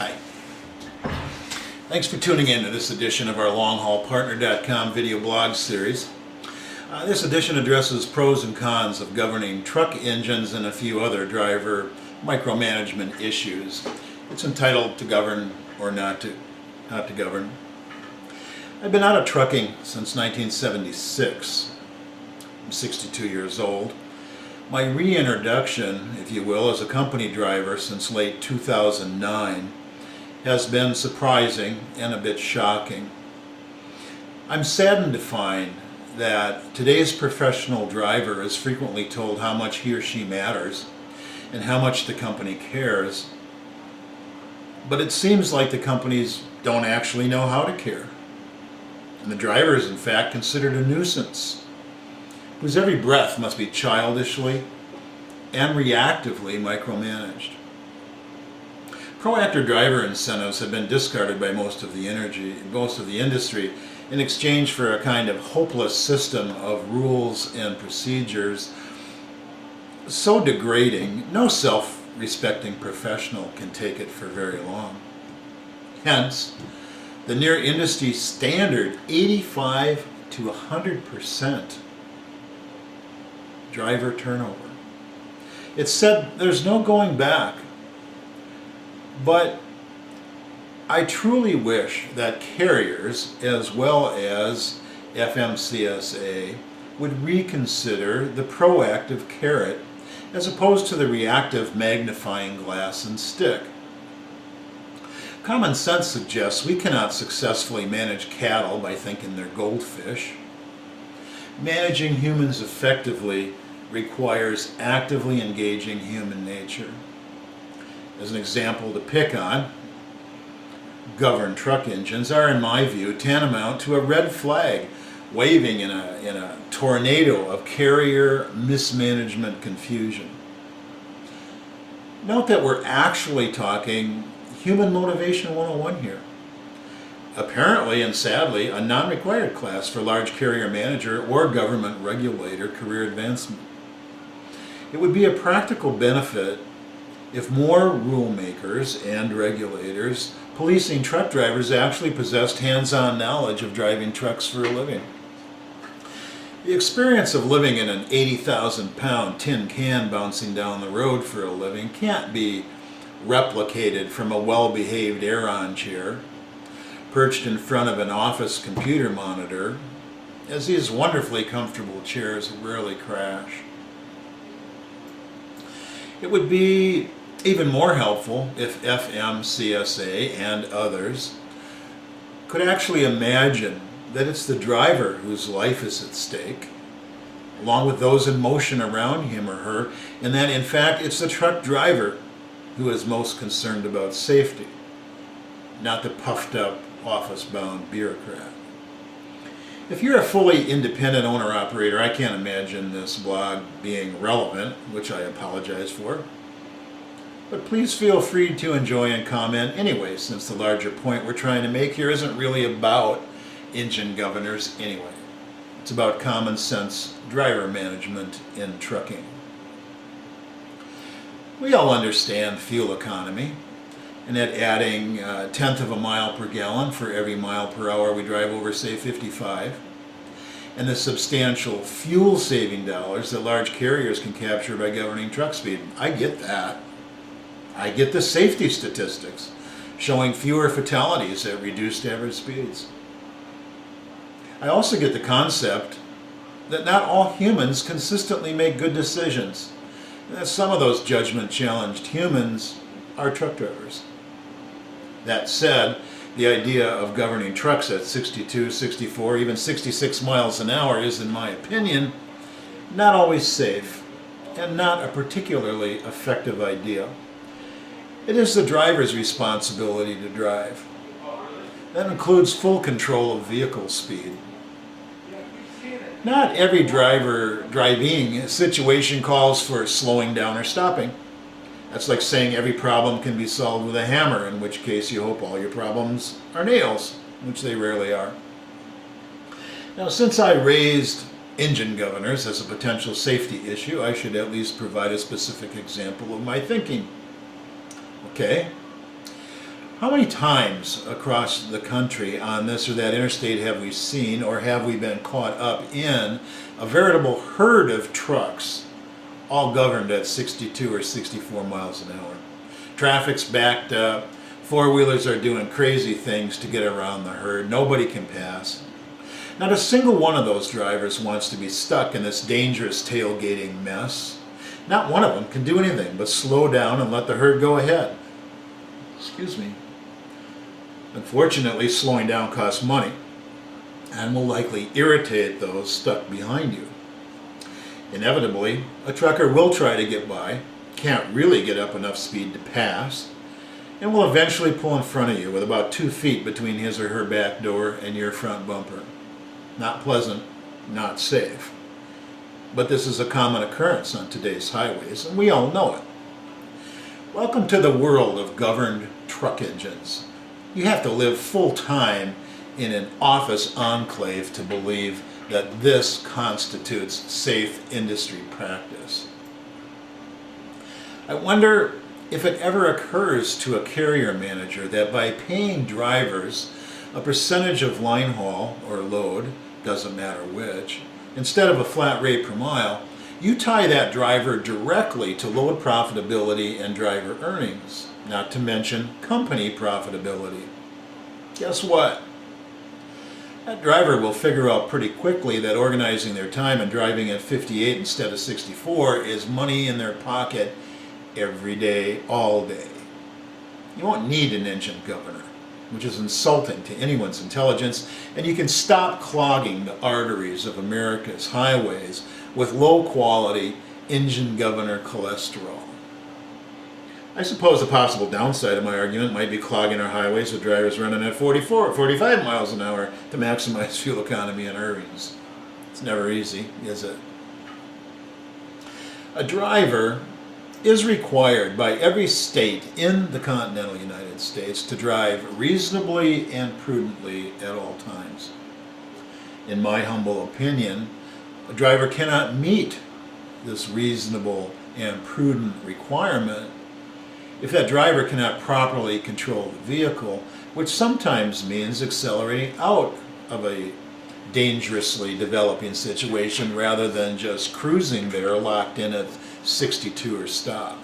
Hi. Thanks for tuning in to this edition of our LongHaulPartner.com video blog series. This edition addresses pros and cons of governing truck engines and a few other driver micromanagement issues. It's entitled To Govern or Not to Govern. I've been out of trucking since 1976. I'm 62 years old. My reintroduction, if you will, as a company driver since late 2009 has been surprising and a bit shocking. I'm saddened to find that today's professional driver is frequently told how much he or she matters and how much the company cares, but it seems like the companies don't actually know how to care. And the driver is in fact considered a nuisance, whose every breath must be childishly and reactively micromanaged. Proactive driver incentives have been discarded by most of the industry in exchange for a kind of hopeless system of rules and procedures so degrading, no self-respecting professional can take it for very long. Hence, the near industry standard 85 to 100% driver turnover. It's said there's no going back, but I truly wish that carriers as well as FMCSA would reconsider the proactive carrot as opposed to the reactive magnifying glass and stick. Common sense suggests we cannot successfully manage cattle by thinking they're goldfish. Managing humans effectively requires actively engaging human nature. As an example to pick on, governed truck engines are, in my view, tantamount to a red flag waving in a tornado of carrier mismanagement confusion. Note that we're actually talking human motivation 101 here. Apparently and sadly, a non-required class for large carrier manager or government regulator career advancement. It would be a practical benefit if more rule makers and regulators policing truck drivers actually possessed hands-on knowledge of driving trucks for a living. The experience of living in an 80,000-pound tin can bouncing down the road for a living can't be replicated from a well-behaved Aeron chair perched in front of an office computer monitor, as these wonderfully comfortable chairs rarely crash. It would be even more helpful if FMCSA and others could actually imagine that it's the driver whose life is at stake, along with those in motion around him or her, and that in fact it's the truck driver who is most concerned about safety, not the puffed up office-bound bureaucrat. If you're a fully independent owner-operator, I can't imagine this blog being relevant, which I apologize for. But please feel free to enjoy and comment anyway, since the larger point we're trying to make here isn't really about engine governors anyway. It's about common sense driver management in trucking. We all understand fuel economy, and that adding a tenth of a mile per gallon for every mile per hour we drive over, say, 55, and the substantial fuel saving dollars that large carriers can capture by governing truck speed. I get that. I get the safety statistics showing fewer fatalities at reduced average speeds. I also get the concept that not all humans consistently make good decisions, and that some of those judgment-challenged humans are truck drivers. That said, the idea of governing trucks at 62, 64, even 66 miles an hour is, in my opinion, not always safe and not a particularly effective idea. It is the driver's responsibility to drive. That includes full control of vehicle speed. Not every driving situation calls for slowing down or stopping. That's like saying every problem can be solved with a hammer, in which case you hope all your problems are nails, which they rarely are. Now, since I raised engine governors as a potential safety issue, I should at least provide a specific example of my thinking. Okay, How many times across the country on this or that interstate have we seen or have we been caught up in a veritable herd of trucks all governed at 62 or 64 miles an hour? Traffic's backed up, four-wheelers are doing crazy things to get around the herd, nobody can pass. Not a single one of those drivers wants to be stuck in this dangerous tailgating mess. Not one of them can do anything but slow down and let the herd go ahead. Excuse me. Unfortunately, slowing down costs money and will likely irritate those stuck behind you. Inevitably, a trucker will try to get by, can't really get up enough speed to pass, and will eventually pull in front of you with about 2 feet between his or her back door and your front bumper. Not pleasant, not safe. But this is a common occurrence on today's highways, and we all know it. Welcome to the world of governed truck engines. You have to live full-time in an office enclave to believe that this constitutes safe industry practice. I wonder if it ever occurs to a carrier manager that by paying drivers a percentage of line haul or load, doesn't matter which, instead of a flat rate per mile, you tie that driver directly to load profitability and driver earnings, not to mention company profitability. Guess what? That driver will figure out pretty quickly that organizing their time and driving at 58 instead of 64 is money in their pocket every day, all day. You won't need an engine governor, which is insulting to anyone's intelligence, and you can stop clogging the arteries of America's highways with low-quality engine governor cholesterol. I suppose a possible downside of my argument might be clogging our highways with drivers running at 44 or 45 miles an hour to maximize fuel economy and earnings. It's never easy, is it? A driver is required by every state in the continental United States to drive reasonably and prudently at all times. In my humble opinion, a driver cannot meet this reasonable and prudent requirement if that driver cannot properly control the vehicle, which sometimes means accelerating out of a dangerously developing situation rather than just cruising there locked in at 62 or stop.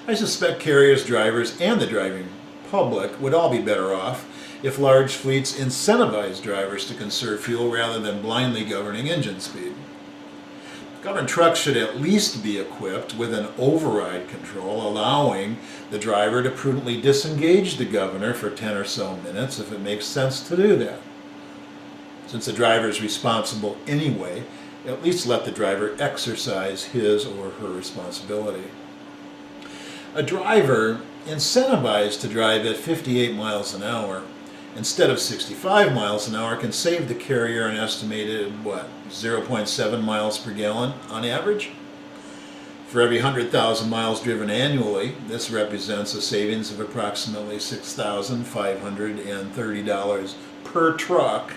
I suspect carriers, drivers, and the driving public would all be better off if large fleets incentivized drivers to conserve fuel rather than blindly governing engine speed. Governed trucks should at least be equipped with an override control, allowing the driver to prudently disengage the governor for 10 or so minutes if it makes sense to do that. Since the driver is responsible anyway, at least let the driver exercise his or her responsibility. A driver incentivized to drive at 58 miles an hour instead of 65 miles an hour can save the carrier an estimated, 0.7 miles per gallon on average? For every 100,000 miles driven annually, this represents a savings of approximately $6,530 per truck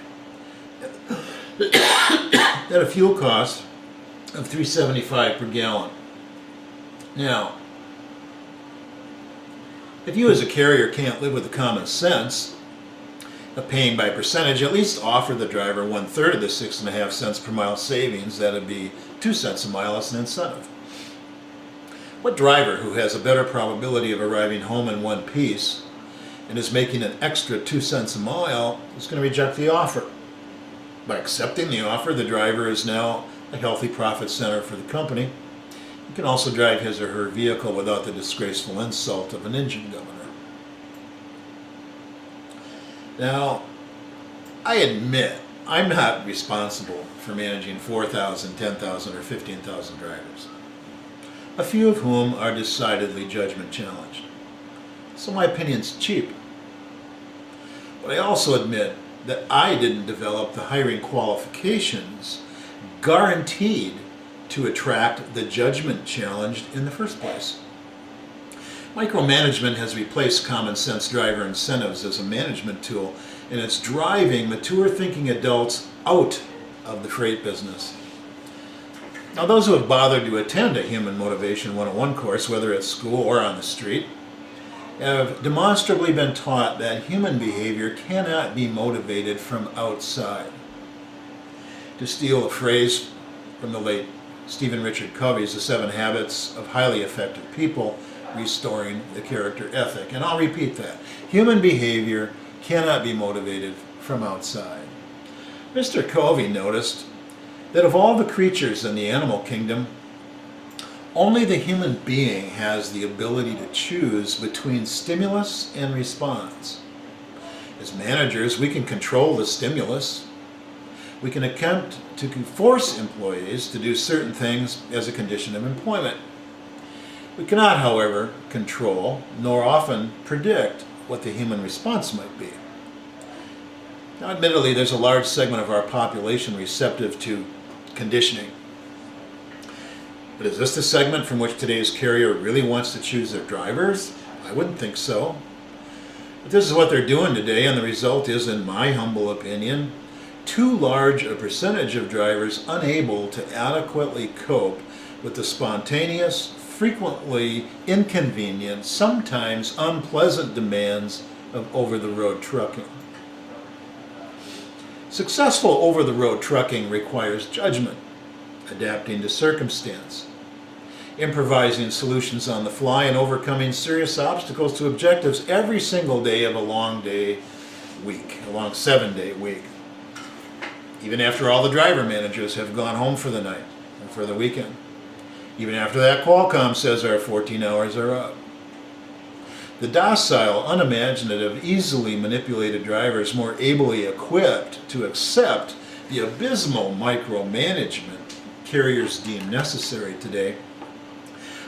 at a fuel cost of $3.75 per gallon. Now, if you as a carrier can't live with the common sense of paying by percentage, at least offer the driver 1/3 of the 6.5 cents per mile savings. That'd be 2 cents a mile as an incentive. What driver who has a better probability of arriving home in one piece and is making an extra 2 cents a mile is going to reject the offer? By accepting the offer, the driver is now a healthy profit center for the company. He can also drive his or her vehicle without the disgraceful insult of an engine governor. Now, I admit I'm not responsible for managing 4,000, 10,000, or 15,000 drivers, a few of whom are decidedly judgment challenged. So my opinion's cheap. But I also admit that I didn't develop the hiring qualifications guaranteed to attract the judgment challenged in the first place. Micromanagement has replaced common sense driver incentives as a management tool, and it's driving mature thinking adults out of the freight business. Now, those who have bothered to attend a Human Motivation 101 course, whether at school or on the street, have demonstrably been taught that human behavior cannot be motivated from outside. To steal a phrase from the late Stephen Richard Covey's The 7 Habits of Highly Effective People, Restoring the Character Ethic. And I'll repeat that. Human behavior cannot be motivated from outside. Mr. Covey noticed that of all the creatures in the animal kingdom, only the human being has the ability to choose between stimulus and response. As managers, we can control the stimulus. We can attempt to force employees to do certain things as a condition of employment. We cannot, however, control nor often predict what the human response might be. Now, admittedly, there's a large segment of our population receptive to conditioning. But is this the segment from which today's carrier really wants to choose their drivers? I wouldn't think so. But this is what they're doing today, and the result is, in my humble opinion, too large a percentage of drivers unable to adequately cope with the spontaneous, frequently inconvenient, sometimes unpleasant demands of over-the-road trucking. Successful over-the-road trucking requires judgment, adapting to circumstance, improvising solutions on the fly, and overcoming serious obstacles to objectives every single day of a long 7-day week. Even after all the driver managers have gone home for the night and for the weekend. Even after that Qualcomm says our 14 hours are up. The docile, unimaginative, easily manipulated drivers more ably equipped to accept the abysmal micromanagement carriers deem necessary today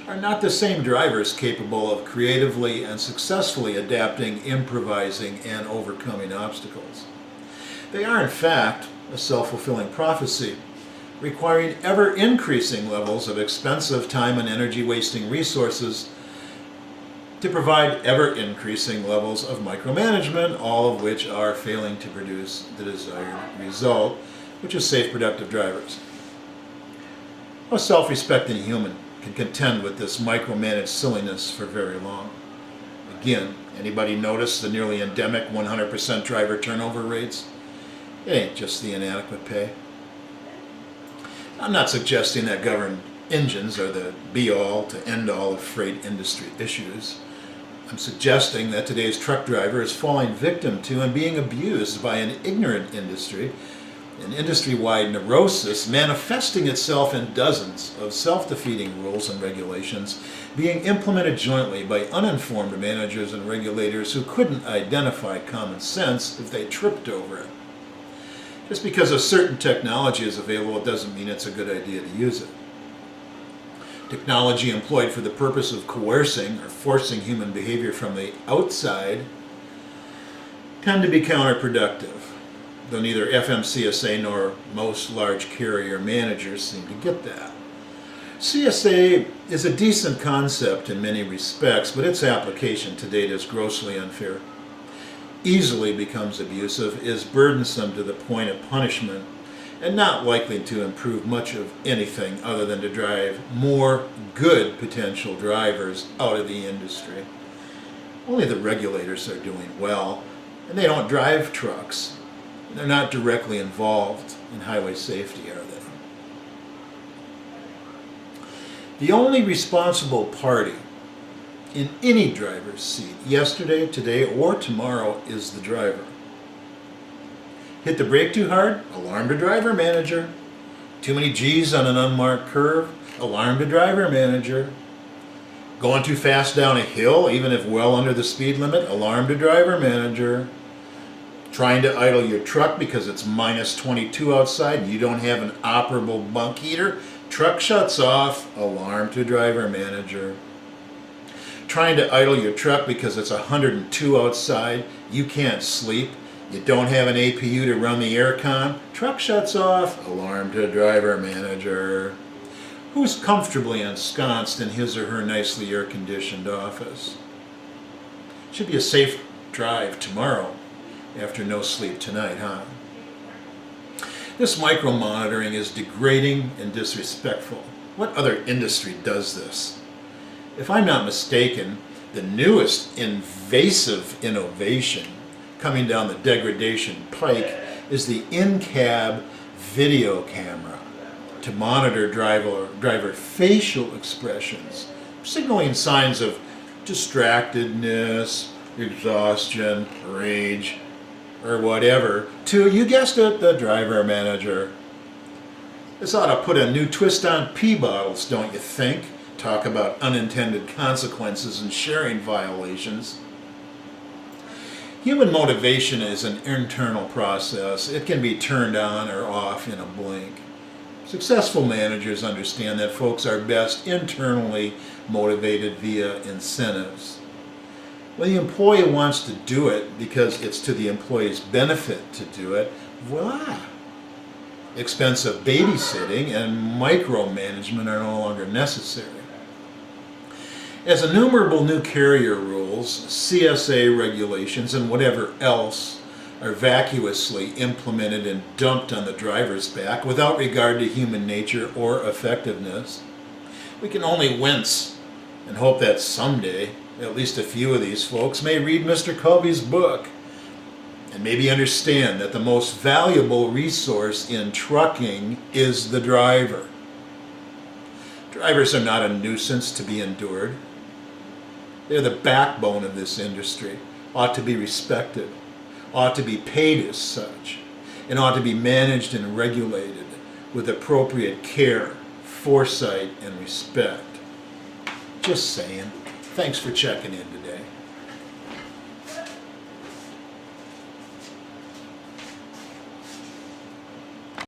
are not the same drivers capable of creatively and successfully adapting, improvising, and overcoming obstacles. They are, in fact, a self-fulfilling prophecy, requiring ever-increasing levels of expensive time and energy-wasting resources to provide ever-increasing levels of micromanagement, all of which are failing to produce the desired result, which is safe, productive drivers. No self-respecting human can contend with this micromanaged silliness for very long. Again, anybody notice the nearly endemic 100% driver turnover rates? It ain't just the inadequate pay. I'm not suggesting that government engines are the be-all to end-all of freight industry issues. I'm suggesting that today's truck driver is falling victim to and being abused by an ignorant industry, an industry-wide neurosis manifesting itself in dozens of self-defeating rules and regulations being implemented jointly by uninformed managers and regulators who couldn't identify common sense if they tripped over it. Just because a certain technology is available doesn't mean it's a good idea to use it. Technology employed for the purpose of coercing or forcing human behavior from the outside tend to be counterproductive, though neither FMCSA nor most large carrier managers seem to get that. CSA is a decent concept in many respects, but its application to date is grossly unfair, easily becomes abusive, is burdensome to the point of punishment, and not likely to improve much of anything other than to drive more good potential drivers out of the industry. Only the regulators are doing well, and they don't drive trucks. They're not directly involved in highway safety, are they? The only responsible party in any driver's seat, yesterday, today, or tomorrow, is the driver. Hit the brake too hard? Alarm to driver manager. Too many G's on an unmarked curve? Alarm to driver manager. Going too fast down a hill, even if well under the speed limit? Alarm to driver manager. Trying to idle your truck because it's minus 22 outside and you don't have an operable bunk heater? Truck shuts off. Alarm to driver manager. Trying to idle your truck because it's 102 outside, you can't sleep, you don't have an APU to run the aircon, truck shuts off, alarm to driver manager. Who's comfortably ensconced in his or her nicely air-conditioned office? Should be a safe drive tomorrow after no sleep tonight, huh? This micromonitoring is degrading and disrespectful. What other industry does this? If I'm not mistaken, The newest invasive innovation coming down the degradation pike is the in-cab video camera to monitor driver facial expressions, signaling signs of distractedness, exhaustion, rage, or whatever, to, you guessed it, the driver manager. This ought to put a new twist on pee bottles, don't you think? Talk about unintended consequences and sharing violations. Human motivation is an internal process. It can be turned on or off in a blink. Successful managers understand that folks are best internally motivated via incentives. When the employee wants to do it because it's to the employee's benefit to do it, voila! Expensive babysitting and micromanagement are no longer necessary. As innumerable new carrier rules, CSA regulations, and whatever else are vacuously implemented and dumped on the driver's back without regard to human nature or effectiveness, we can only wince and hope that someday at least a few of these folks may read Mr. Covey's book and maybe understand that the most valuable resource in trucking is the driver. Drivers are not a nuisance to be endured. They're the backbone of this industry, ought to be respected, ought to be paid as such, and ought to be managed and regulated with appropriate care, foresight, and respect. Just saying. Thanks for checking in today.